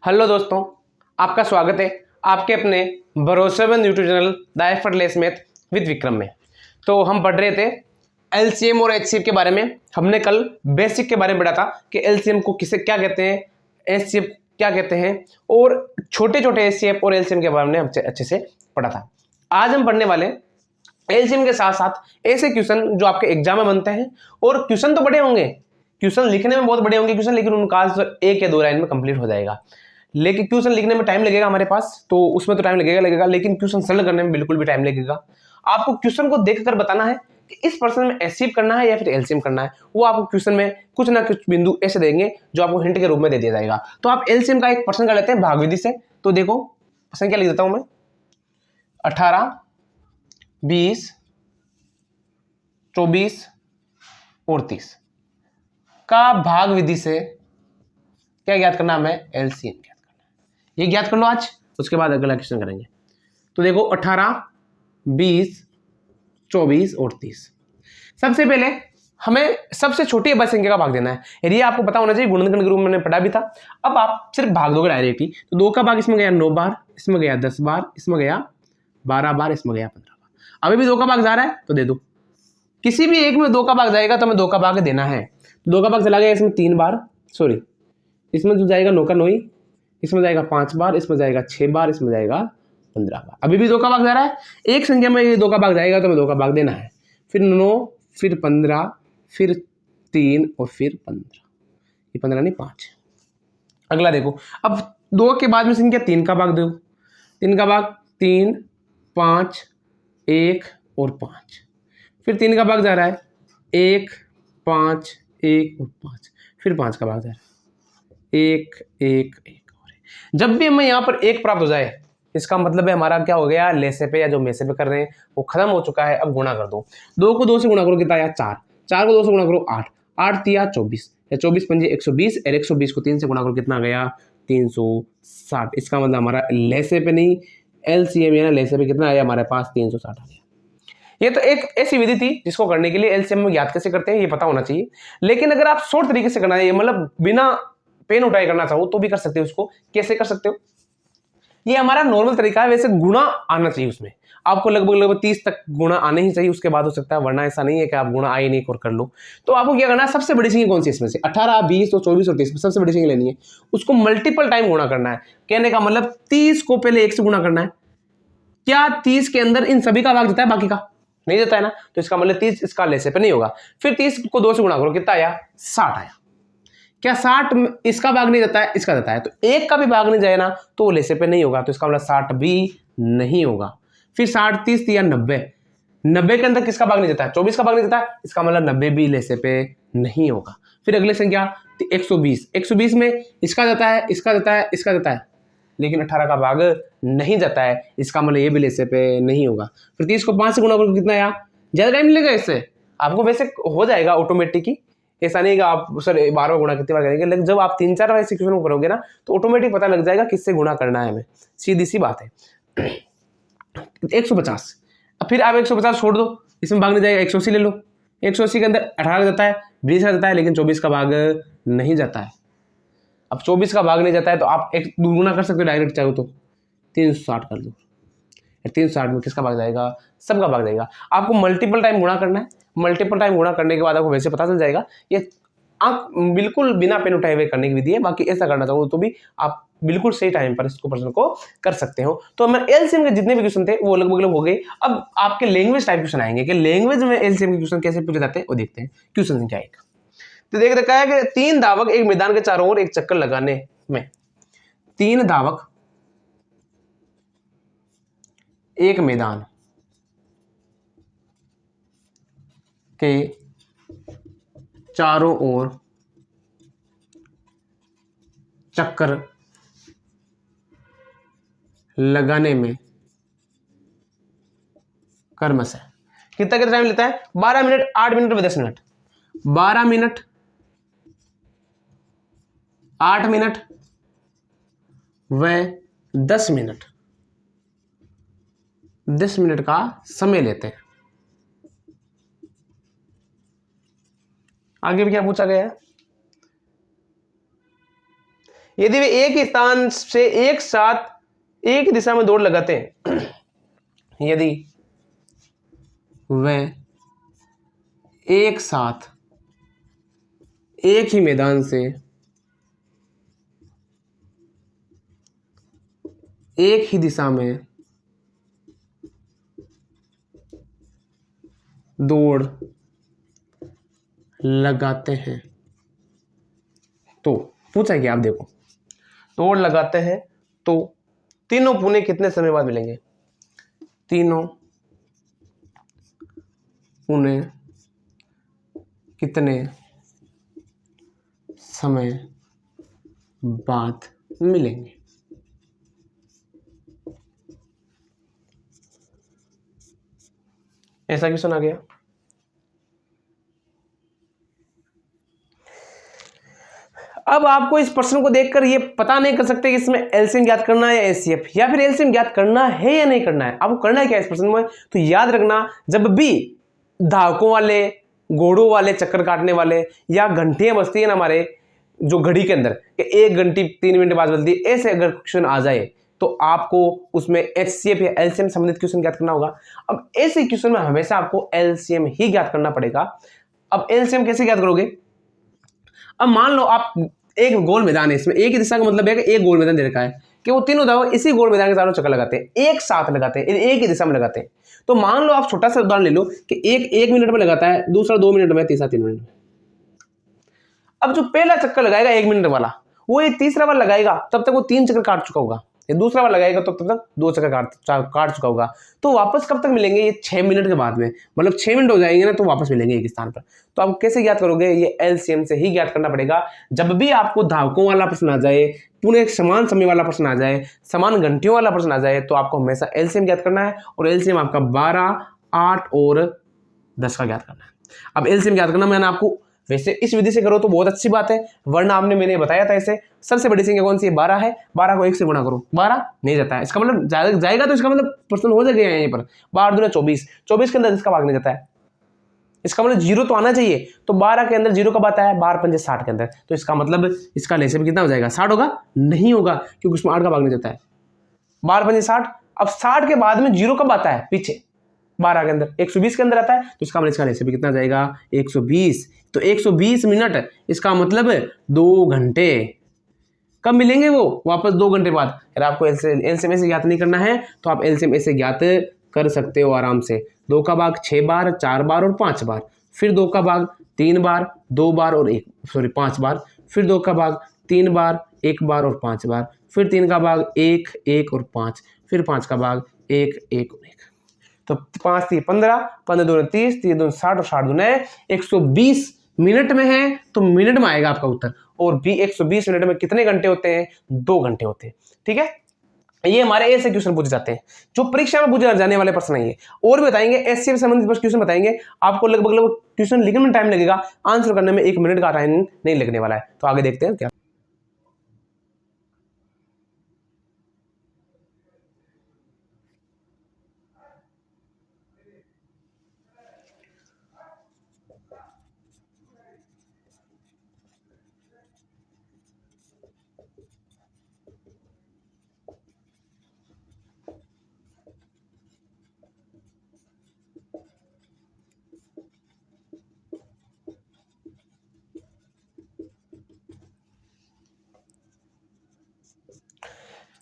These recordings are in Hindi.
हेलो दोस्तों, आपका स्वागत है आपके अपने भरोसेमंद YouTube channel the effortless math with Vikram में। तो हम पढ़ रहे थे एलसीएम और एचसीएफ के बारे में। हमने कल बेसिक के बारे में पढ़ा था कि एलसीएम को किसे क्या कहते हैं, एचसीएफ क्या कहते हैं, और छोटे छोटे एचसीएफ और एलसीएम के बारे में हम अच्छे से पढ़ा था। आज हम पढ़ने वाले एलसीएम के साथ साथ ऐसे क्वेश्चन जो आपके एग्जाम में बनते हैं। और क्वेश्चन तो बड़े होंगे, क्वेश्चन लिखने में बहुत बड़े होंगे क्वेश्चन, लेकिन उनका आंसर एक या दो लाइन में कंप्लीट हो जाएगा। लेकिन क्वेश्चन लिखने में टाइम लगेगा हमारे पास, तो उसमें तो टाइम लगेगा, लेकिन क्वेश्चन सॉल्व करने में बिल्कुल भी टाइम लगेगा। आपको क्वेश्चन को देखकर बताना है कि इस प्रश्न में एचसीएफ करना है या फिर एलसीएम करना है। वो आपको क्वेश्चन में कुछ ना कुछ बिंदु ऐसे देंगे जो आपको हिंट के रूप में दे दिया जाएगा। तो आप एलसीएम का एक प्रश्न कर लेते हैं भाग विधि से। तो देखो प्रश्न क्या लिख देता हूं मैं, 18, 20, 24 और 30 का भाग विधि से क्या ज्ञात करना है, एलसीएम ज्ञात करना है। ये ज्ञात कर लो आज, उसके बाद अगला क्वेश्चन करेंगे। तो देखो 18, 20, 24 और 30। सबसे पहले हमें सबसे छोटी अभाज्य संख्या का भाग देना है। यदि आपको पता होना चाहिए, गुणनखंड के रूप में मैंने पढ़ा भी था। अब आप सिर्फ भाग दोगे डायरेक्टली। तो 2 का भाग इसमें गया 9 बार, इसमें गया 10 बार, इसमें गया 12 बार, इसमें गया 15 बार। अभी भी 2 का भाग जा रहा है तो दे दो। किसी भी एक में 2 का भाग जाएगा तो हमें 2 का भाग देना है। 2 का भाग चला गया इसमें 3 बार, सॉरी इसमें जो जाएगा 9 का 9 ही, इसमें जाएगा 5 बार, इसमें जाएगा 6 बार, इसमें जाएगा 15 बार। अभी भी 2 का भाग जा रहा है। एक संख्या में ये 2 का भाग जाएगा तो हमें 2 का भाग देना है। फिर 9, फिर 15, फिर 3 और फिर 15। ये 15 नहीं 5। अगला देखो, अब 2 के बाद में संख्या 3 का भाग दो। 3 का भाग 3, 5, 1 और 5। फिर 3 का भाग जा रहा है 1, 5, 1 और 5। फिर 5 का भाग जा रहा है 1, 1, 1 और 1। जब भी हमें यहाँ पर 1 प्राप्त हो जाए, इसका मतलब है हमारा क्या हो गया, लेसे पे या जो मेसे पे कर रहे हैं वो खत्म हो चुका है। अब गुणा कर दो। 2 को 2 से गुणा करो कितना आया 4, 4 को 2 से गुणा करो 8, 8 तिया 24, या 24 पंजे 120, और 120 को 3 से गुणा करो कितना गया 360। इसका मतलब हमारा लेसे पे नहीं, एलसीएम या लेसे पे कितना आया हमारे पास 360 आ गया। ये तो एक ऐसी विधि थी जिसको करने के लिए एलसीएम में ज्ञात कैसे करते हैं ये पता होना चाहिए। लेकिन अगर आप शॉर्ट तरीके से करना है, मतलब बिना पेन उठाए करना चाहो तो भी कर सकते हो। उसको कैसे कर सकते हो, ये हमारा नॉर्मल तरीका है। वैसे गुणा आना चाहिए उसमें, आपको लगभग 30 तक गुणा आने ही चाहिए, उसके बाद हो सकता है, वरना ऐसा नहीं है कि आप गुणा आए नहीं और कर लो। तो आपको क्या करना है, सबसे बड़ी संख्या कौन सी इसमें से 18, 20 और 24 और 30 में सबसे बड़ी संख्या लेनी है, उसको मल्टीपल टाइम गुणा करना है। कहने का मतलब 30 को पहले 1 से गुणा करना है। क्या 30 के अंदर इन सभी का भाग देता है, बाकी का नहीं देता है ना, तो इसका मतलब 30 इसका लेसे पे नहीं होगा। फिर 30 को 2 से गुणा करो कितना आया 60 आया। क्या 60 इसका भाग नहीं देता है, इसका देता है, तो एक का भी भाग नहीं जाए ना तो वो लेसे पे नहीं होगा, तो इसका मतलब 60 भी नहीं होगा। फिर 60, 30 या 90, 90 के अंदर किसका भाग नहीं देता है, 24 का भाग नहीं देता है, इसका मतलब 90 भी लेसे पे नहीं होगा। फिर अगली संख्या 120, 120 में इसका देता है, इसका देता है, इसका देता है, लेकिन 18 का भाग नहीं जाता है, इसका मतलब ये भी लेसे पे नहीं होगा। फिर 30 को 5 से गुणा करो कितना आया, ज्यादा टाइम लगेगा इससे, आपको वैसे हो जाएगा ऑटोमेटिक ही। ऐसा नहीं कि आप सर 12 गुणा कितनी बार करेंगे, लेकिन जब आप 3-4 बार सिक्वेंस करोगे ना तो ऑटोमेटिक पता लग जाएगा किससे गुणा करना है हमें, सीधी सी बात है। 150, अब फिर आप 150 छोड़ दो, इसमें भाग नहीं जाएगा, 180 ले लो। 180 के अंदर 18 जाता है, 20 का जाता है, लेकिन 24 का भाग नहीं जाता है। अब 24 का भाग नहीं जाता है तो आप एक गुना कर सकते हो डायरेक्ट, चाहो तो 360 कर दो। 360 में किसका भाग जाएगा, सबका भाग जाएगा। आपको मल्टीपल टाइम गुणा करना है। मल्टीपल टाइम गुणा करने के बाद आपको वैसे पता चल जाएगा। ये आप बिल्कुल बिना पेन उठाए हुए करने की विधि है, बाकी ऐसा करना चाहो तो भी आप बिल्कुल सही टाइम पर इसको प्रश्न को कर सकते हो। तो हमारे एलसीएम के जितने भी क्वेश्चन थे वो लगभग हो गए। अब आपके लैंग्वेज टाइप क्वेश्चन आएंगे कि लैंग्वेज में एलसीएम के क्वेश्चन कैसे पूछे जाते हैं वो देखते हैं। क्वेश्चन संख्या 1, तो देख रखा है कि 3 धावक एक मैदान के चारों ओर एक चक्कर लगाने में, 3 धावक एक मैदान के चारों ओर चक्कर लगाने में क्रमश है कितना टाइम लेता है, 12 मिनट, 8 मिनट व 10 मिनट। 12 मिनट, 8 मिनट व 10 मिनट, 10 मिनट का समय लेते हैं। आगे भी क्या पूछा गया है, यदि वे एक ही स्थान से एक साथ एक ही दिशा में दौड़ लगाते हैं, यदि वे एक साथ एक ही मैदान से एक ही दिशा में दौड़ लगाते हैं, तो पूछा कि आप देखो, दौड़ लगाते हैं तो तीनों पुणे कितने समय बाद मिलेंगे? तीनों पुणे कितने समय बाद मिलेंगे? ऐसा क्वेश्चन आ गया। अब आपको इस प्रश्न को देखकर ये पता नहीं कर सकते कि इसमें एलसीएम ज्ञात करना है या एचसीएफ, या फिर एलसीएम ज्ञात करना है या नहीं करना है। आपको करना है क्या इस प्रश्न में? तो याद रखना, जब भी धावकों वाले, घोड़ों वाले, चक्कर काटने वाले या घंटियां बजती है ना हमारे जो घड़ी के अंदर, कि 1 घंटी 3 मिनट बाद बजती है, ऐसे अगर क्वेश्चन आ जाए तो आपको उसमें एचसीएफ या एलसीएम संबंधित क्वेश्चन ज्ञात करना होगा। अब ऐसे क्वेश्चन में हमेशा आपको एलसीएम ही ज्ञात करना पड़ेगा। अब एलसीएम कैसे ज्ञात करोगे? अब मान लो आप एक गोल मैदान है, इसमें एक ही दिशा का मतलब है कि एक गोल मैदान दे रखा है कि वो तीनों धावक इसी गोल मैदान के चारों चक्कर लगाते हैं, एक साथ लगाते हैं, एक ही दिशा में लगाते हैं। तो मान लो आप छोटा सा उदाहरण ले लो कि एक 1 मिनट में लगाता है, दूसरा 2 मिनट में, तीसरा 3 मिनट में। अब जो पहला चक्कर लगाएगा 1 मिनट वाला, वो ये तीसरा बार लगाएगा तब तक वो 3 चक्कर काट चुका होगा, ये दूसरा बार लगाएगा तो तब तक 2 चक्कर काट चुका होगा। तो वापस कब तक मिलेंगे? ये 6 मिनट के बाद में, मतलब 6 मिनट हो जाएंगे ना तो वापस मिलेंगे एक स्थान पर। तो आप कैसे ज्ञात करोगे? ये एलसीएम से ही ज्ञात करना पड़ेगा। जब भी आपको धावकों वाला प्रश्न आ जाए, पूरे समान समय वाला प्रश्न आ जाए, समान घंटियों वाला प्रश्न आ जाए, तो आपको हमेशा एलसीएम ज्ञात करना है, और एलसीएम आपका 12, 8 और 10 का ज्ञात करना है। अब एलसीएम ज्ञात करना मैंने आपको, वैसे इस विधि से करो तो बहुत अच्छी बात है, वरना मैंने बताया था इसे सबसे बड़ी संख्या कौन सी है? 12 है, 12 को 1 से गुणा करो, 12 नहीं जाता है, इसका मतलब जाएगा तो इसका मतलब प्रश्न हो जाएगा यहीं पर, 12 दूना 24, 24 के अंदर इसका भाग नहीं जाता है, इसका मतलब 0 तो आना चाहिए। तो 12 के अंदर 0 कब आता है? 12 पंजे 60 के अंदर, तो इसका मतलब इसका लेसे भी कितना हो जाएगा? 60 होगा? नहीं होगा, क्योंकि उसमें 8 का भाग नहीं जाता है। 12 पंजे 60, अब 60 के बाद में 0 कब आता है? पीछे 12 के अंदर 120 के अंदर आता है, तो इसका मतलब इसका लेसे भी कितना जाएगा? 120। तो 120 मिनट, इसका मतलब 2 घंटे। कब मिलेंगे वो? वापस 2 घंटे बाद। अगर आपको एलसीएम ऐसे ज्ञात नहीं करना है तो आप एलसीएम ऐसे ज्ञात कर सकते हो आराम से। 2 का भाग 6 बार, 4 बार और 5 बार, फिर 2 का भाग 3 बार, 2 बार और 5 बार, फिर 2 का भाग 3 बार, 1 बार और 5 बार, फिर 3 का भाग 1, 1 और 5, फिर 5 का भाग 1, 1 और 1। तो 5 3 15, 15 दूनी 30, 30 दूनी 60 और 60 दूनी 120 मिनट में है, तो मिनट में आएगा आपका उत्तर। और भी 120 मिनट में कितने घंटे होते हैं? 2 घंटे होते हैं। ठीक है, ये हमारे ऐसे क्वेश्चन पूछे जाते हैं जो परीक्षा में पूछे जाने वाले प्रश्न है। और भी बताएंगे एचसीएफ संबंधित क्वेश्चन बताएंगे आपको, लगभग क्वेश्चन लिखने में टाइम लगेगा, आंसर करने में 1 मिनट का टाइम नहीं लगने वाला है। तो आगे देखते हैं क्या।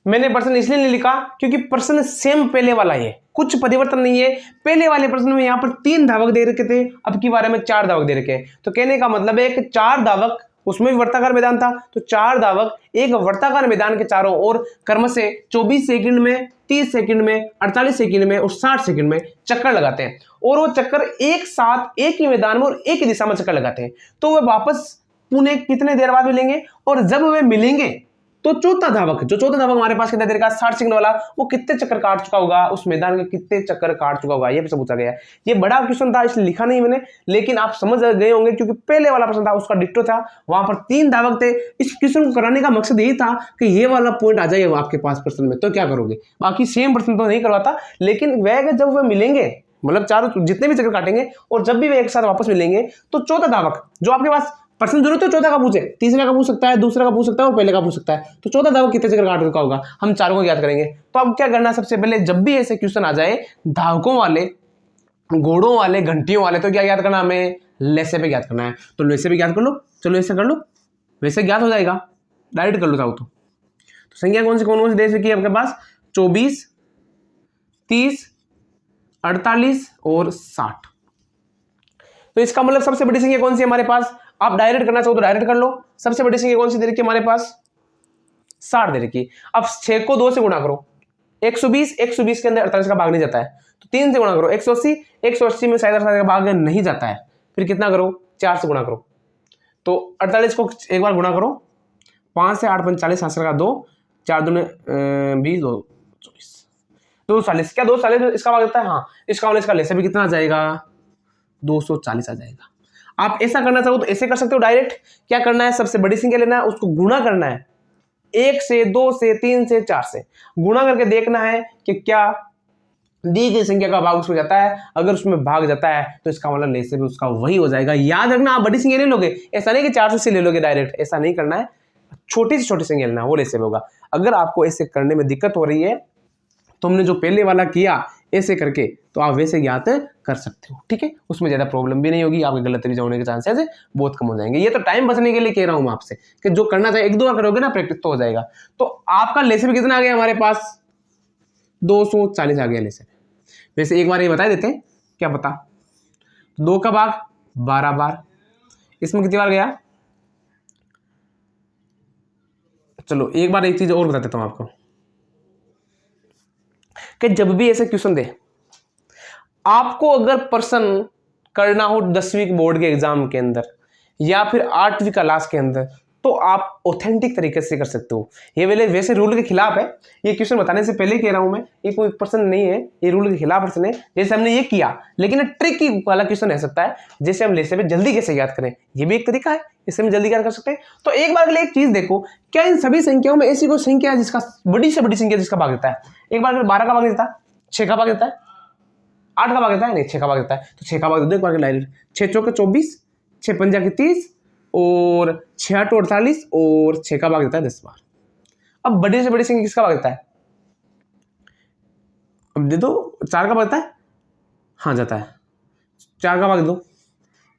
मैंने प्रश्न इसलिए नहीं लिखा क्योंकि प्रश्न सेम पहले वाला है, कुछ परिवर्तन नहीं है। पहले वाले प्रश्न में यहाँ पर 3 धावक दे रखे थे, अब की बारे में 4 धावक दे रखे हैं। तो कहने का मतलब है कि 4 धावक, उसमें भी वर्ताकार मैदान था, तो 4 धावक एक वर्ताकार मैदान के चारों ओर क्रम से 24 सेकंड में, 30 सेकंड में, 48 सेकंड में और 60 सेकंड में चक्कर लगाते हैं। और वो चक्कर एक साथ एक ही मैदान में और एक ही दिशा में चक्कर लगाते हैं। तो वे वापस पुणे कितने देर बाद मिलेंगे? और जब वे मिलेंगे तो चौथा धावक, जो चौथा धावक हमारे पास कितना देर का 60 सेकंड वाला, वो कितने चक्कर काट चुका होगा, उस मैदान के कितने चक्कर काट चुका होगा, ये भी पूछा गया है। ये बड़ा क्वेश्चन था इसलिए लिखा नहीं मैंने, लेकिन आप समझ गए होंगे क्योंकि पहले वाला प्रश्न था उसका डिट्टो था, वहां पर 3 धावक थे। इस क्वेश्चन को कराने का मकसद यही था कि ये वाला पॉइंट आ जाए आपके पास प्रश्न में, तो क्या करोगे? बाकी सेम प्रश्न तो नहीं करवाता, लेकिन वह जब वह मिलेंगे, मतलब चारों जितने भी चक्कर काटेंगे और जब भी वे एक साथ वापस मिलेंगे, तो चौथा धावक जो आपके पास पर्सन जरूरत है चौथा का पूछे, तीसरा का पूछ सकता है, दूसरा का पूछ सकता है और पहले का पूछ सकता है। तो चौथा धावक कितने चक्कर काट चुका होगा, हम चारों को याद करेंगे। तो अब क्या करना है, सबसे पहले जब भी ऐसे क्वेश्चन आ जाए धावकों वाले, घोड़ों वाले, घंटियों वाले, तो क्या याद करना हमें, लेसे पे याद करना है। तो लेसे पे याद कर लो, चलो ऐसे कर लो, वैसे याद हो जाएगा, डायरेक्ट कर लो चाहो तो। संख्या कौन कौन सी दे रखी है आपके पास, 24, 30, 48 और 60। तो इसका मतलब सबसे बड़ी संख्या कौन सी है हमारे पास, आप डायरेक्ट करना चाहो तो डायरेक्ट कर लो। सबसे बड़ी संख्या कौन सी दे रखी है हमारे पास, 60 दे रखी। अब 6 को 2 से गुणा करो, 120, 120 के अंदर 48 का भाग नहीं जाता है, तो 3 से गुणा करो, 180, 180 में 67 का भाग नहीं जाता है, फिर कितना करो, 4 से गुणा करो। तो 48 को एक बार गुणा करो, 5 से 8 45, 7 का 2, 4 दूने 20, 2 24, 240, क्या 240 इसका भाग जाता है, हाँ इसका मतलब इसका लेसे भी कितना आ जाएगा, 240 आ जाएगा। आप ऐसा करना चाहो तो ऐसे कर सकते हो डायरेक्ट। क्या करना है, सबसे बड़ी संख्या लेना है, उसको गुणा करना है, 1 से 2 से 3 से 4 से गुणा करके देखना है कि क्या दी गई संख्या का भाग उसमें जाता है। अगर उसमें भाग जाता है तो इसका मतलब लेसे भी उसका वही हो जाएगा। याद रखना, आप बड़ी संख्या नहीं लोगे, ऐसा नहीं कि 400 से ले लोगे डायरेक्ट, ऐसा नहीं करना है, छोटी से छोटी संख्या लेना, वो लेसे भी होगा। अगर आपको ऐसे करने में दिक्कत हो रही है, तुमने जो पहले वाला किया ऐसे करके, तो आप वैसे ज्ञात कर सकते हो, ठीक है, उसमें ज्यादा प्रॉब्लम भी नहीं होगी, आपके गलत भी होने के चांसेस बहुत कम हो जाएंगे। ये तो टाइम बचने के लिए कह रहा हूं मैं आपसे कि जो करना चाहिए एक दो बार करोगे ना प्रैक्टिस तो हो जाएगा। तो आपका लेसे भी कितना आ गया हमारे पास, 240 आ गया लेसे। वैसे एक बार ये बता देते हैं, क्या पता, 2 का भाग 12 बार, इसमें कितनी बार गया, चलो एक बार एक चीज और बता देता हूं आपको कि जब भी ऐसे क्वेश्चन दे आपको, अगर पर्सन करना हो 10वीं बोर्ड के एग्जाम के अंदर या फिर 8वीं क्लास के अंदर, तो आप ऑथेंटिक तरीके से कर सकते हो। ये वैसे रूल के खिलाफ है, ये क्वेश्चन बताने से पहले कह रहा हूं मैं, ये कोई पर्सन नहीं है, ये रूल के खिलाफ पर्सन है। जैसे हमने ये किया, लेकिन ट्रिक वाला क्वेश्चन रह सकता है, जैसे हम लेसे में जल्दी कैसे याद करें, ये भी एक तरीका है, इससे हम जल्दी याद कर सकते हैं। तो एक बार के लिए एक चीज देखो, क्या इन सभी संख्याओं में ऐसी कोई संख्या है जिसका बड़ी से बड़ी संख्या जिसका भाग देता है। एक बार 12 का भाग देता है, 6 का भाग देता है, 8 का भाग देता है, नहीं 6 का भाग देता है, तो 6 का भाग दे दो एक बार डायरेक्ट, 6 चौके 24, 6 पंजा के 30 और 6 8 48 और 6 का भाग देता है 10 बार। अब बड़ी से बड़ी संख्या किसका भाग देता है, अब दे दो, 4 का भाग देता है, हाँ जाता है, 4 का भाग दो,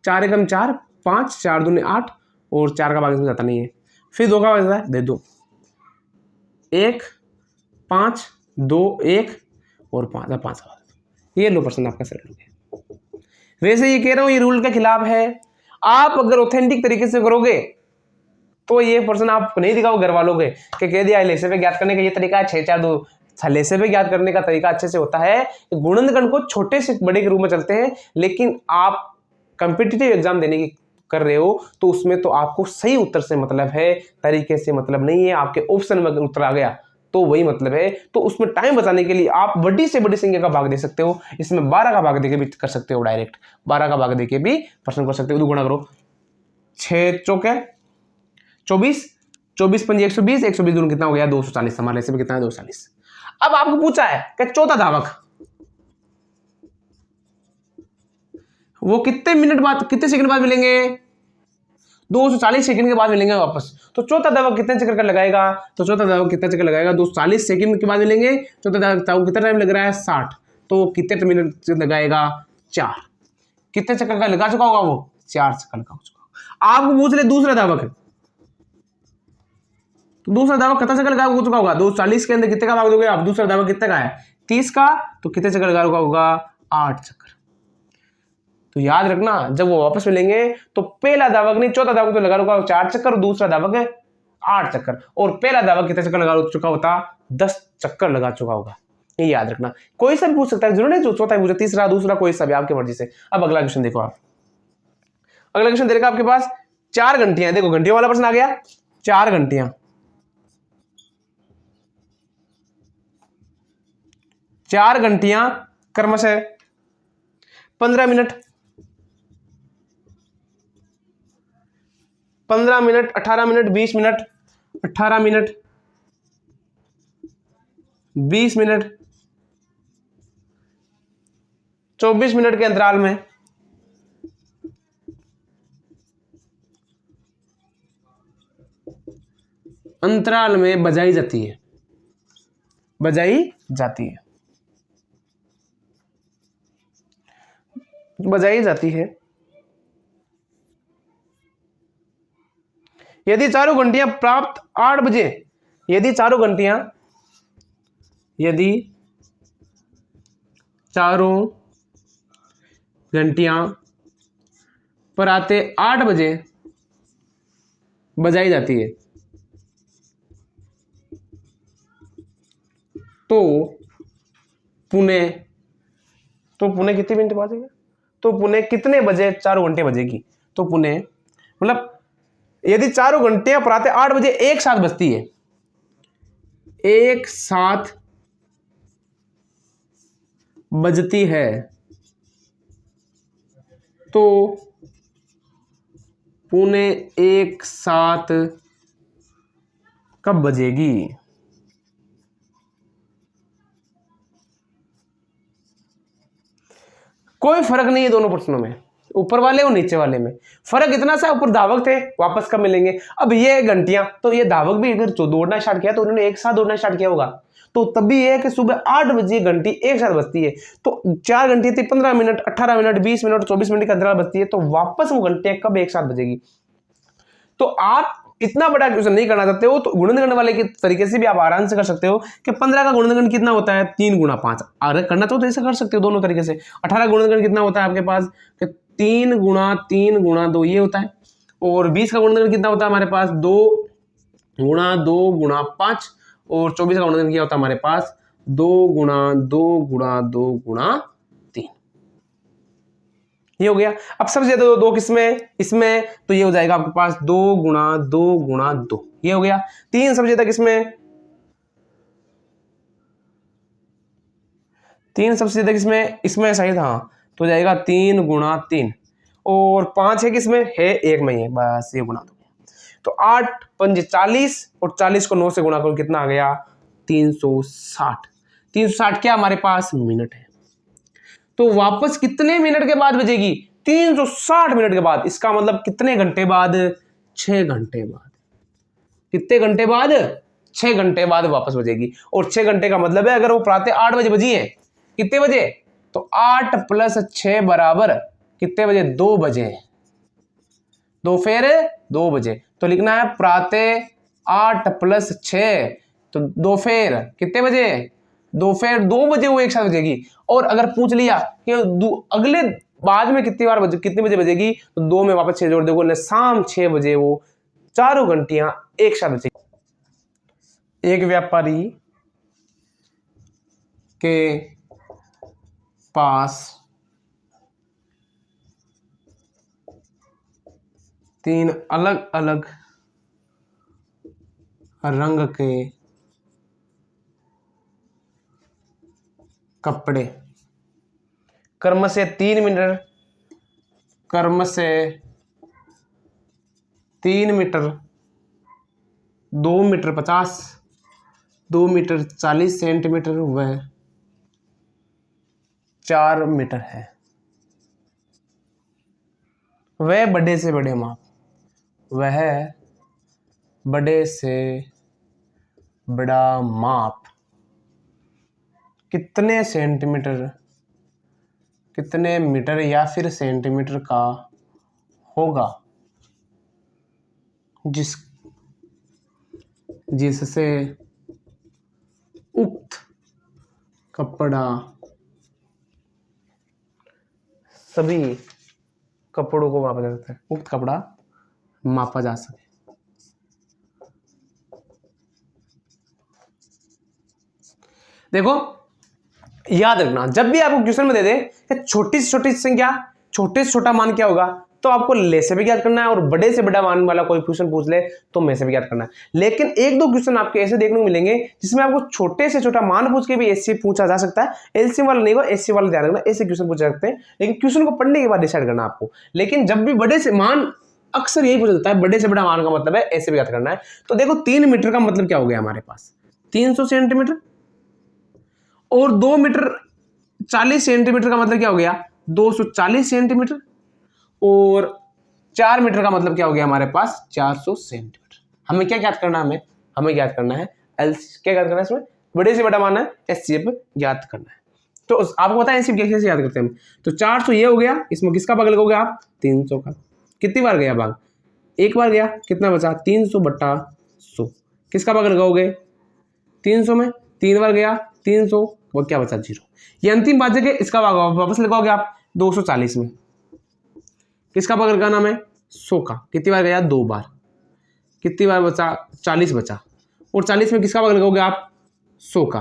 4 एकम 4, 5, 4 दूने 8 और 4 का भाग इसमें जाता नहीं है। फिर 2 का भाग देता है, दे दो, 1 5 2 1 और 5 का भाग, ये लो पर्सन आपका सर लोगे। वैसे ये कह रहा हूं ये रूल के खिलाफ है, आप अगर ऑथेंटिक तरीके से करोगे तो ये पर्सन आप नहीं दिखाओ घर वालों के कि कह दिया लेसे पे ज्ञात करने का ये तरीका है 6 4 2, लेसे पे ज्ञात करने का तरीका अच्छे से होता है। गुणनखंड को छोटे से बड़े के रूप में चलते हैं, लेकिन आप कंपिटिटिव एग्जाम देने की कर रहे हो तो उसमें तो आपको सही उत्तर से मतलब है, तरीके से मतलब नहीं है। आपके ऑप्शन में अगर उत्तर आ गया तो वही मतलब है। तो उसमें टाइम बचाने के लिए आप बड़ी से बड़ी संख्या का भाग दे सकते हो, इसमें 12 का भाग देके भी कर सकते हो, डायरेक्ट 12 का भाग देके भी प्रश्न कर सकते हो। गुणा करो, 6 चौके 24, 24 पंजे 120, 120 दूनी कितना हो गया 240, हमारे से भी कितना है 240। अब आपको पूछा है कि चौथा धावक वो कितने मिनट बाद, कितने सेकंड बाद मिलेंगे, 240 सेकंड के बाद मिलेंगे वापस। तो चौथा धावक कितने चक्कर का लगाएगा, तो चौथा धावक कितना चक्कर लगाएगा, 240 सेकंड के बाद मिलेंगे। चौथा धावक कितना टाइम लग रहा है 60, तो कितने मिनट लगाएगा 4। कितने चक्कर का लगा चुका होगा वो, 4 चक्कर लगा चुका होगा। आपको पूछ ले दूसरा धावक है, तो दूसरा धावक कितना चक्कर लगा चुका होगा, 240 के अंदर कितने का भाग दोगे आप, दूसरा धावक कितने का है 30 का, तो कितने चक्कर लगा होगा 8 चक्कर। तो याद रखना जब वो वापस मिलेंगे तो पहला धावक नहीं चौथा धावक तो लगा होगा 4 चक्कर और दूसरा धावक है 8 चक्कर, और पहला धावक कितने चक्कर लगा चुका होता 10 चक्कर लगा चुका होगा। ये याद रखना, कोई सा भी पूछ सकता है, जरूर नहीं जो चौथा पूछे तीसरा दूसरा कोई सा भी आपकी मर्जी से। अब अगला क्वेश्चन देखो आप, अगला क्वेश्चन देखा आपके पास 4 घंटियां, देखो घंटियों वाला प्रश्न आ गया, 4 घंटियां, 4 घंटियां क्रमशः 15 minute, 15 minute, 18 minute, 20 minute, 18 minute, 20 minute, 24 minute के अंतराल में अंतराल में बजाई जाती है, बजाई जाती है, बजाई जाती है। यदि चारों घंटियां प्राप्त 8 बजे, यदि चारों घंटियां, यदि चारों घंटियां प्रातः 8 बजे बजाई जाती है, तो पुणे कितने मिनट बजेगा, तो पुणे कितने बजे चारों घंटे बजेगी, तो पुणे मतलब यदि चारों घंटियां प्रातः 8 बजे एक साथ बजती है, एक साथ बजती है, तो पुणे एक साथ कब बजेगी, कोई फर्क नहीं है दोनों प्रश्नों में, ऊपर वाले और नीचे वाले में। फर्क इतना सा, ऊपर धावक थे, वापस कब मिलेंगे। अब ये घंटियां, तो ये धावक भी अगर दौड़ना स्टार्ट किया तो उन्होंने एक साथ दौड़ना स्टार्ट किया होगा, तो तब भी ये है कि सुबह 8 बजे घंटी एक साथ बजती है, तो 4 घंटी थी, 15 मिनट, 18 मिनट, 20 मिनट, 24 मिनट का अंतराल बजती है, तो वापस वो घंटियां कब एक साथ बजेगी। तो आप इतना बड़ा क्वेश्चन नहीं करना चाहते हो तो गुणनगण वाले के तरीके से भी आप आराम से कर सकते हो कि 15 का गुणनगण कितना होता है, 3 गुणा 5। अगर करना तो ऐसा कर सकते हो दोनों तरीके से। 18 गुणनगण कितना होता है आपके पास, कि 3 गुणा 3 गुणा 2 ये होता है। और 20 का गुणनगण कितना होता है हमारे पास, 2 गुणा 2 गुणा 5। और 24 का गुणनगण क्या होता है हमारे पास, 2 गुणा 2 गुणा 2 गुणा 3। ये हो गया। अब सबसे ज्यादा दो किसमें, इसमें, तो ये हो जाएगा आपके पास 2 गुणा 2 गुणा 2, ये हो गया। 3 सबसे ज्यादा किसमें, 3 सबसे ज्यादा किसमें, इसमें शायद, हाँ, तो जाएगा 3 गुणा 3। और 5 है किसमें, है 1 में ही है, बस ये गुणा दो। तो 8 5 40, और 40 को 9 से गुणा करो, कितना आ गया, 360। 360 क्या हमारे पास मिनट है। तो वापस कितने मिनट के बाद बजेगी, 360 मिनट के बाद। इसका मतलब कितने घंटे बाद, 6 घंटे बाद। कितने घंटे बाद, 6 घंटे बाद वापस बजेगी। और 6 घंटे का मतलब है अगर वो प्रातः 8 बजे बजी है, कितने बजे, तो 8 + 6 बराबर कितने बजे, 2 बजे, दोपहर 2 बजे। तो लिखना है प्रातः 8 + 6, तो दोपहर कितने बजे, दोपहर 2 बजे वो एक साथ बजेगी। और अगर पूछ लिया कि अगले बाद में कितने बजे बजेगी, तो 2 में वापस 6 जोड़ दोगे, शाम 6 बजे वो चारों घंटियां एक साथ बजेगी। एक व्यापारी के पास 3 अलग अलग रंग के कपड़े क्रम से 3 मीटर, क्रम से 3 मीटर, 2 मीटर 50, 2 मीटर 40 सेंटीमीटर व 4 मीटर है। वह बड़े से बड़े माप, वह बड़े से बड़ा माप कितने सेंटीमीटर, कितने मीटर या फिर सेंटीमीटर का होगा, जिससे उक्त कपड़ा सभी कपड़ों को मापा जा सकता है, उक्त कपड़ा मापा जा सके। देखो याद रखना, जब भी आपको क्वेश्चन में दे दे कि छोटी से छोटी संख्या, छोटे से छोटा मान क्या होगा, तो आपको ले से भी याद करना है, और बड़े से बड़ा मान वाला कोई क्वेश्चन पूछ ले तो में से भी याद करना है। लेकिन एक दो क्वेश्चन आपके ऐसे देखने को मिलेंगे जिसमें आपको छोटे से छोटा मान पूछ के भी ऐसे पूछा जा सकता है। एलसीएम वाला नहीं होगा, एससी वाला ध्यान रखना, ऐसे क्वेश्चन पूछ सकते हैं, लेकिन क्वेश्चन को पढ़ने के बाद डिसाइड करना आपको। लेकिन जब भी बड़े से मान, अक्सर यही पूछा जाता है, बड़े से बड़ा मान का मतलब है ऐसे भी याद करना है। तो देखो 3 मीटर का मतलब क्या हो गया हमारे पास, 300 सेंटीमीटर, और 2 मीटर 40 सेंटीमीटर का मतलब क्या हो गया, 240 सेंटीमीटर, और 4 मीटर का मतलब क्या हो गया हमारे पास, 400 सेंटीमीटर। हमें क्या याद करना है, हमें हमें ज्ञात करना है क्या ज्ञात करना है इसमें, बड़े से बड़ा मान है एचसीएफ ज्ञात करना है। तो आपको पता है एचसीएफ कैसे याद करते हैं हम, तो 400 ये हो गया, इसमें किसका भाग लगोगे आप 300 का। कितनी बार गया भाग, एक बार गया, कितना बचा 300/100, किसका भाग लगाओगे 300 में, 3 बार गया 300, वो क्या बचा 0। ये अंतिम भाज्य के इसका भाग वापस लगाओगे आप 240 में, किसका भाग लगाना है 100 का, कितनी बार गया 2 बार, कितनी बार बचा 40 बचा, और 40 में किसका भाग लगाओगे आप 100 का,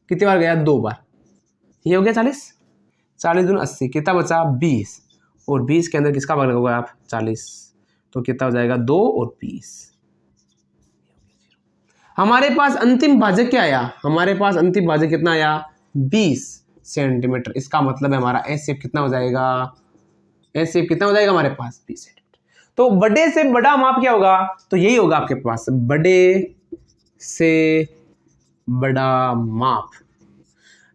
कितनी बार गया 2 बार, ये हो गया 40, 40 दूनी 80, कितना बचा 20, और 20 के अंदर किसका भाग लगाओगे आप 40, तो कितना हो जाएगा 2 और 20। हमारे पास अंतिम भाजक क्या आया, हमारे पास अंतिम भाजक कितना आया 20 सेंटीमीटर। इसका मतलब है हमारा एचसीएफ कितना हो जाएगा, एचसीएफ कितना हो जाएगा हमारे पास 20 सेंटीमीटर। तो बड़े से बड़ा माप क्या होगा, तो यही होगा आपके पास बड़े से बड़ा माप,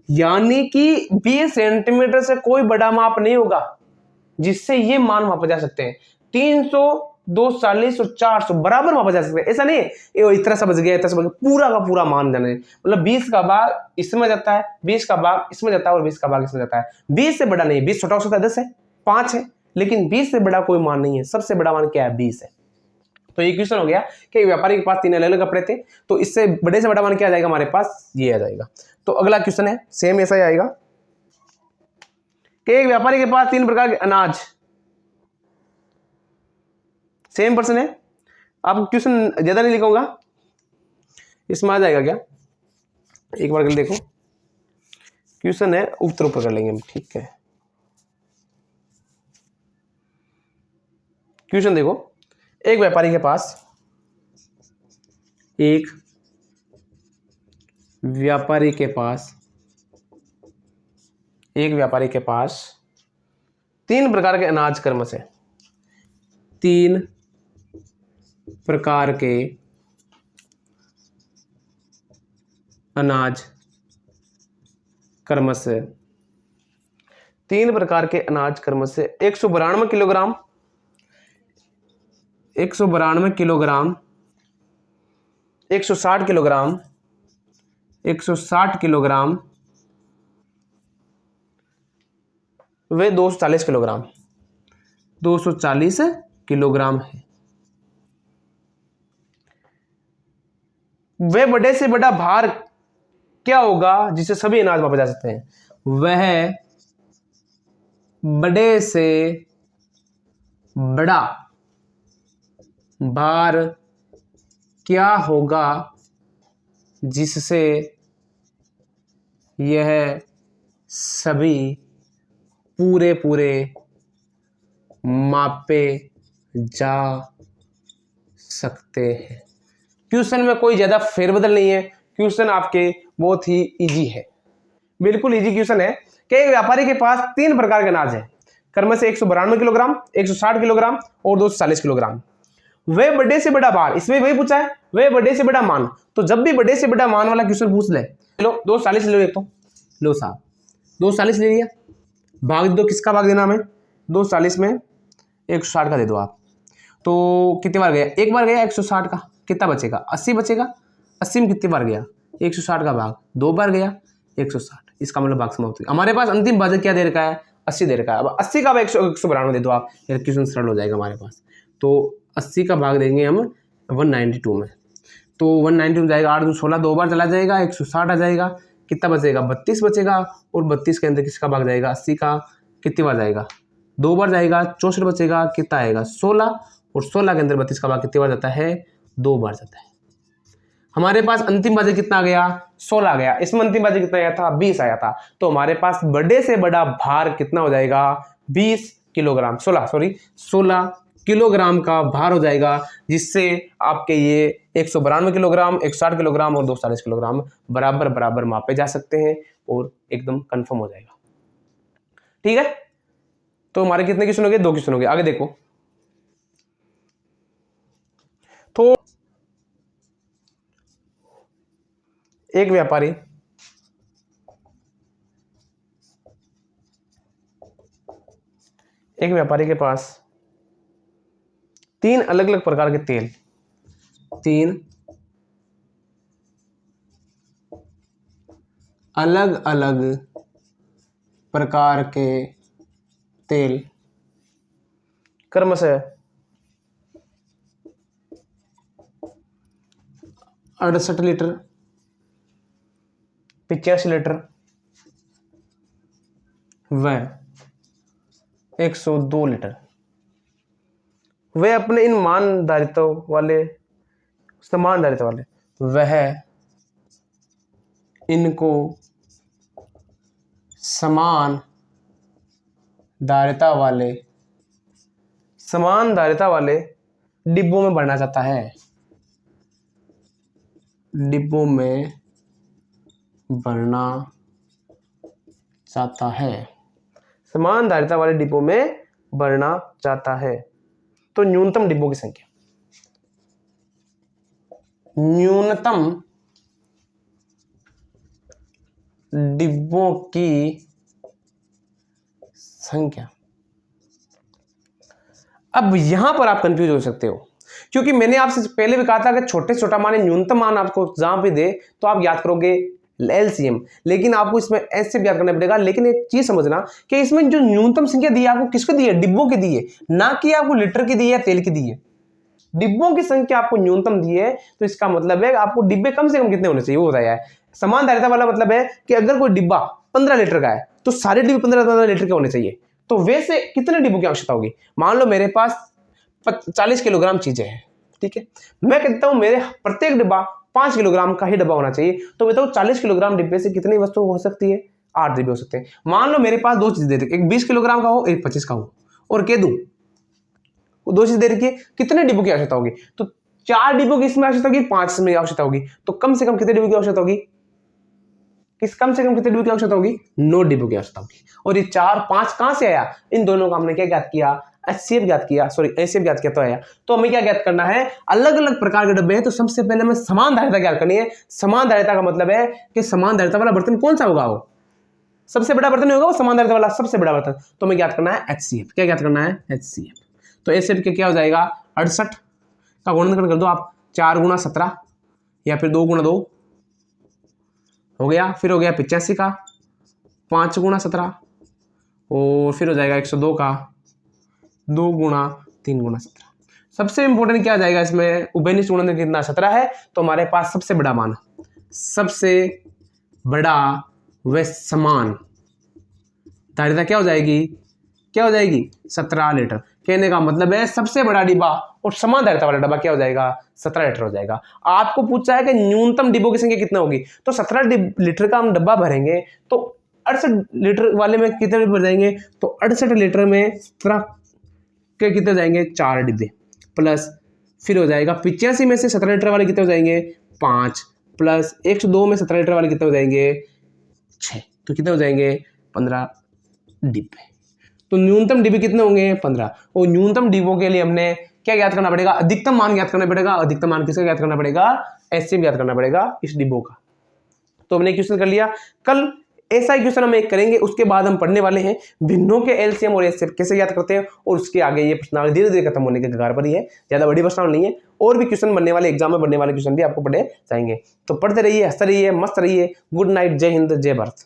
यानी कि 20 सेंटीमीटर से कोई बड़ा माप नहीं होगा जिससे ये मान मापा जा सकते हैं। 300, 240 और 400 बराबर मापा जा सकते हैं, ऐसा नहीं है इतना समझ गया इतना समझ गया, पूरा का पूरा मान जाने, मतलब 20 का भाग इसमें जाता है, 20 का भाग इसमें जाता है और 20 का भाग इसमें जाता है। 20 से बड़ा नहीं, 20 छोटा हो सकता है 10 है 5 है, लेकिन 20 से बड़ा कोई मान नहीं है, सबसे बड़ा मान क्या है 20 है। तो ये क्वेश्चन हो गया कि व्यापारी के पास 3 अलग अलग कपड़े थे, तो इससे बड़े से बड़ा मान क्या आ जाएगा हमारे पास, ये आ जाएगा। तो अगला क्वेश्चन है सेम ऐसा ही आएगा कि एक व्यापारी के पास 3 प्रकार के अनाज, सेम पर्सन है, आप क्वेश्चन ज्यादा नहीं लिखूंगा, इसमें आ जाएगा क्या, एक बार कर देखो क्वेश्चन है उत्तर ऊपर कर लेंगे हम, ठीक है। क्वेश्चन देखो, एक व्यापारी के पास, एक व्यापारी के पास, एक व्यापारी के पास 3 प्रकार के अनाज क्रम से, 3 प्रकार के अनाज क्रम से, 3 प्रकार के अनाज क्रम से 192 किलोग्राम, 192 किलोग्राम, 160 किलोग्राम, 160 किलोग्राम, वे 240 किलोग्राम, 240 किलोग्राम है। वह बड़े से बड़ा भार क्या होगा जिसे सभी अनाज मापे जा सकते हैं, वह बड़े से बड़ा भार क्या होगा जिससे यह सभी पूरे पूरे मापे जा सकते हैं। क्वेश्चन में कोई ज्यादा फेरबदल नहीं है, क्वेश्चन आपके बहुत ही इजी है, बिल्कुल इजी क्वेश्चन है कि एक व्यापारी के पास 3 प्रकार के अनाज है क्रम से 192 किलोग्राम, 160 किलोग्राम और 240 किलोग्राम। वह बड़े से बड़ा भार, इसमें वही पूछा है, वह बड़े से बड़ा मान, तो जब भी बड़े से बड़ा मान वाला क्वेश्चन पूछ ले, लो 240 ले लो, एक तो लो साहब 240 ले लिया, भाग दो, किसका भाग देना हमें 240 में 160 का दे दो आप, तो कितनी बार गया, एक बार गया 160 का, कितना बचेगा 80 बचेगा, 80 में कितनी बार गया 160 का भाग 2 बार गया 160, इसका मतलब भाग समाप्त हो गया। हमारे पास अंतिम भाजक क्या दे रखा है 80 दे रखा है, अब 80 का 192 दे दो आप, क्वेश्चन सरल हो जाएगा हमारे पास। तो 80 का भाग देंगे हम 192 में, तो 192 में जाएगा 8 2 16, 2 बार चला जाएगा 160 आ जाएगा, कितना बचेगा 32 बचेगा, और 32 के अंदर किसका भाग जाएगा 80 का, कितनी बार जाएगा 2 बार जाएगा, 64 बचेगा, कितना आएगा 16, और 16 के अंदर 32 का भाग कितनी बार जाता है 2 बार जाता है। हमारे पास अंतिम भाजक कितना आ गया 16 आ गया, इसमें अंतिम भाजक कितना आया था 20 आया था, तो हमारे पास बड़े से बड़ा भार कितना हो जाएगा 20 किलोग्राम, 16 किलोग्राम का भार हो जाएगा, जिससे आपके ये 192 किलोग्राम, 160 किलोग्राम और 240 किलोग्राम बराबर बराबर मापे जा सकते हैं और एकदम कंफर्म हो जाएगा। ठीक है, तो हमारे कितने क्वेश्चन हो गए 2 क्वेश्चन हो गए। आगे देखो, तो एक व्यापारी के पास 3 अलग अलग प्रकार के तेल, 3 अलग अलग प्रकार के तेल क्रमशः 68 लीटर, 85 लीटर व 102 लीटर वे अपने इन समानदारिता वाले वह इनको समान धारिता वाले डिब्बों में भरना चाहता है। डिब्बों में भरना चाहता है, समान धारिता वाले डिब्बों में भरना चाहता है। तो न्यूनतम डिब्बों की संख्या, न्यूनतम डिब्बों की संख्या। अब यहां पर आप कंफ्यूज हो सकते हो, क्योंकि मैंने आपसे पहले भी कहा था कि छोटे से छोटा मान न्यूनतम मान आपको जहां भी दे तो आप याद करोगे एलसीएम, लेकिन आपको इसमें ऐसे भी याद करना पड़ेगा। लेकिन एक चीज समझना कि इसमें जो न्यूनतम संख्या दी है आपको किसको दी है, डिब्बों की दी है, ना कि आपको लीटर की दी है, तेल की दी है। डिब्बों की संख्या आपको न्यूनतम दी है, तो इसका मतलब है आपको डिब्बे कम से कम कितने होने चाहिए वो बताया है। समान धारिता वाला मतलब है कि अगर कोई डिब्बा 15 लीटर का है तो सारे डिब्बे 15 लीटर के होने चाहिए। तो वैसे कितने डिब्बों की आवश्यकता होगी। मान लो मेरे पास 40 किलोग्राम चीजें हैं, ठीक है, मैं कहता हूं मेरे प्रत्येक डिब्बा 5 किलोग्राम का ही डिब्बा होना चाहिए। तो बताओ 40 किलोग्राम डिब्बे से कितनी वस्तु हो सकती है, 8 डिब्बे हो सकते हैं। मान लो मेरे पास 2 चीज दे रखी, एक 20 किलोग्राम का हो, एक 25 का हो, और कह दूं 2 चीज दे रखी है, कितने डिब्बों की आवश्यकता होगी। तो 4 डिब्बों की इसमें आवश्यकता होगी, 5 में आवश्यकता होगी। तो कम से कम कितने डिब्बों की आवश्यकता होगी, कम से कम कितने डिब्बों की आवश्यकता होगी, 9 डिब्बों की आवश्यकता होगी। और ये 4 5 कहां से आया, इन दोनों का हमने क्या ज्ञात किया, एचसीएफ ज्ञात किया, एचसीएफ ज्ञात किया तो आया। तो हमें क्या ज्ञात करना है, अलग अलग प्रकार के डब्बे हैं। तो सबसे पहले हमें समान धारिता ज्ञात करनी है। समान धारिता का मतलब है कि समान धारिता वाला बर्तन कौन सा होगा, वो सबसे बड़ा बर्तन होगा, वो समान धारिता वाला सबसे बड़ा बर्तन। तो हमें ज्ञात करना है एचसीएफ। क्या ज्ञात करना है, एचसीएफ। तो एचसीएफ के क्या हो जाएगा, 68 का गुणनखंड कर दो आप, 4 गुणा 17 या फिर 2 गुणा 2 हो गया, फिर हो गया 85 का 5 गुणा 17, और फिर हो जाएगा 102 का 2 गुणा 3 गुणा 17। सबसे इंपॉर्टेंट क्या आ जाएगा इसमें, उभयनिष्ठ गुणनखंड कितना 17 है, तो हमारे पास सबसे बड़ा मान, सबसे बड़ा व समान धारिता क्या हो जाएगी, 17 लीटर। कहने का मतलब है सबसे बड़ा डिब्बा और समान धारिता वाला डब्बा क्या हो जाएगा, 17 लीटर हो जाएगा। आपको पूछा है कि न्यूनतम डिब्बों की संख्या कितना होगी, तो 17 लीटर का हम डब्बा भरेंगे तो 68 लीटर वाले में कितने भर जाएंगे, तो 68 लीटर में 17 के कितने जाएंगे, 4 डिब्बे, प्लस फिर हो जाएगा 85 में से 17 लीटर वाले कितने हो जाएंगे, 5, प्लस 102 में 17 लीटर वाले कितने हो जाएंगे, 6, तो कितने हो जाएंगे, 15 डिब्बे। तो न्यूनतम डिब्बे कितने होंगे, 15। और न्यूनतम डिब्बों के लिए हमने क्या ज्ञात करना पड़ेगा, अधिकतम मान ज्ञात करना पड़ेगा। अधिकतम मान किसका ज्ञात करना पड़ेगा, एचसीएफ ज्ञात करना पड़ेगा इस डिब्बों का। तो हमने क्वेश्चन कर लिया। कल ऐसा ही क्वेश्चन हम एक करेंगे, उसके बाद हम पढ़ने वाले हैं भिन्नों के एलसीएम और एचसीएफ कैसे ज्ञात करते हैं, और उसके आगे ये प्रश्नावली धीरे धीरे खत्म होने के कगार पर ही है, ज्यादा बड़ी प्रश्नावली नहीं है। और भी क्वेश्चन बनने वाले, एग्जाम में बनने वाले क्वेश्चन भी आपको पढ़े जाएंगे। तो पढ़ते रहिए, हंसते रहिए, मस्त रहिए। गुड नाइट, जय हिंद, जय भारत।